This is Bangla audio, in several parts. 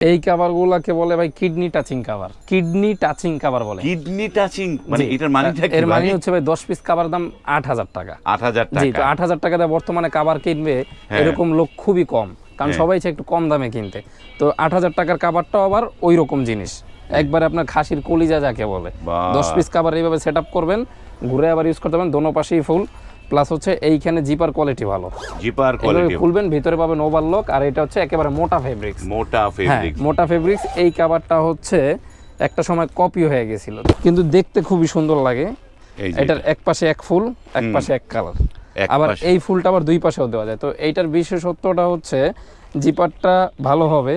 এই কভারগুলোকে বলে ভাই kidney touching cover. Kidney touching cover বলে। কিডনি টাচিং মানে এটার মানেটা কি? এর মানে হচ্ছে ভাই 10 পিস কভার দাম 8000 টাকা। 8000 টাকা। জি, তো 8000 টাকা দিয়ে বর্তমানে কভার কিনবে এরকম লোক খুবই কম, কারণ সবাই চায় একটু কম দামে কিনতে। তো 8000 টাকার কভারটাও আবার ওই রকম জিনিস, একবারে আপনার খাসির কলিজা যাকে বলে। 10 পিস কভার এইভাবে সেটআপ করবেন, ঘুরে আবার ইউজ করতে পারবেন, দোনো পাশেই ফুল। প্লাস হচ্ছে এইখানে জিপার কোয়ালিটি ভালো, জিপার কোয়ালিটি খুলবেন ভিতরে পাবেন ওভারলক। আর এটা হচ্ছে একেবারে মোটা ফেব্রিক্স। মোটা ফেব্রিক্স, মোটা ফেব্রিক্স। এই কভারটা হচ্ছে একটা সময় কপি হয়ে গেছিল, কিন্তু দেখতে খুবই সুন্দর লাগে। এটার এক পাশে এক ফুল, এক পাশে এক কালার। আবার এই ফুলটা আবার দুই পাশেও দেওয়া যায়। তো এইটার বিশেষত্বটা হচ্ছে জিপারটা ভালো হবে,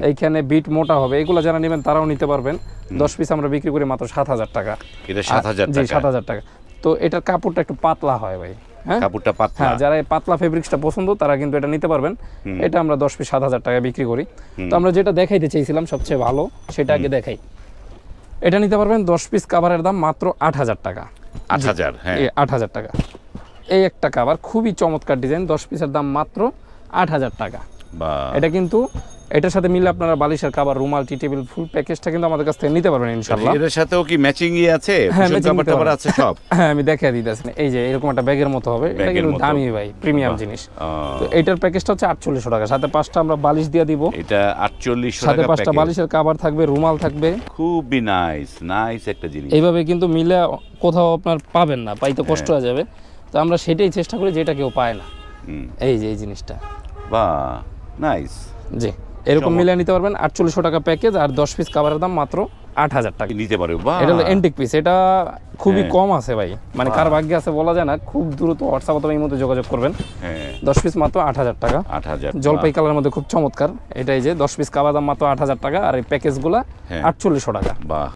এইখানে বিট মোটা হবে। এগুলো যারা নেবেন তারাও নিতে পারবেন। 10 পিস আমরা বিক্রি করি মাত্র 7000 টাকা। এটা 7000 টাকা? জি, 7000 টাকা। তো এটার কাপড়টা একটু পাতলা হয় ভাই। হ্যাঁ, কাপড়টা পাতলা। হ্যাঁ, যারা এই পাতলা ফেব্রিক্সটা পছন্দ তারা কিন্তু এটা নিতে পারবেন। এটা আমরা 10 পিস 7000 টাকা বিক্রি করি। তো আমরা যেটা দেখাইতে চাইছিলাম সবচেয়ে ভালো, সেটা আগে দেখাই। এটা নিতে পারবেন 10 পিস কভারের দাম মাত্র 8000 টাকা। 8000? হ্যাঁ, 8000 টাকা। এই একটা কভার খুবই চমৎকার ডিজাইন, 10 পিসের দাম মাত্র 8000 টাকা। এটা কিন্তু এটার সাথে মিলে আপনারা বালিশের কভার, রুমাল, টি টেবিল ফুল প্যাকেজটা কিন্তু আমাদের কাছ থেকে নিতে পারবেন ইনশাআল্লাহ। এর সাথেও কি ম্যাচিং ই আছে? হ্যাঁ, কভার টভার আছে সব? হ্যাঁ, আমি দেখাই দিতেছি। এই যে এরকম একটা ব্যাগের মতো হবে, এটা কিন্তু দামি ভাই, প্রিমিয়াম জিনিস। তো এটার প্যাকেজটা হচ্ছে 4800 টাকা, সাথে 5টা আমরা বালিশ দিয়ে দিব। এটা 4800 টাকা, সাথে 5টা বালিশের কভার থাকবে, রুমাল থাকবে। খুবই নাইস নাইস একটা জিনিস। এইভাবে কিন্তু মিলে কোথাও আপনার পাবেন না, পাইতে কষ্ট হয়ে যাবে। তো আমরা সেটাই চেষ্টা করি যেটা কেউ পায় না। এই যে এই জিনিসটা, বাহ, নাইস। জি, এরকম মিলে নিতে পারবেন। 4800 টাকা প্যাকেজ, আর 10 পিস কভারের দাম মাত্র 8000 টাকা নিতে পারবে। বাহ, এটা হলো এন্টিক পিস। এটা খুবই কম আছে ভাই, মানে কার ভাগ্যে আছে বলা যায় না। খুব দ্রুত হোয়াটসঅ্যাপ অথবা এই মধ্যে যোগাযোগ করবেন। 10 পিস মাত্র 8000 টাকা। 8000 জলপাই কালারের মধ্যে খুব চমৎকার। এটাই যে 10 পিস কভার দাম মাত্র 8000 টাকা, আর এই প্যাকেজগুলো 4800 টাকা। বাহ।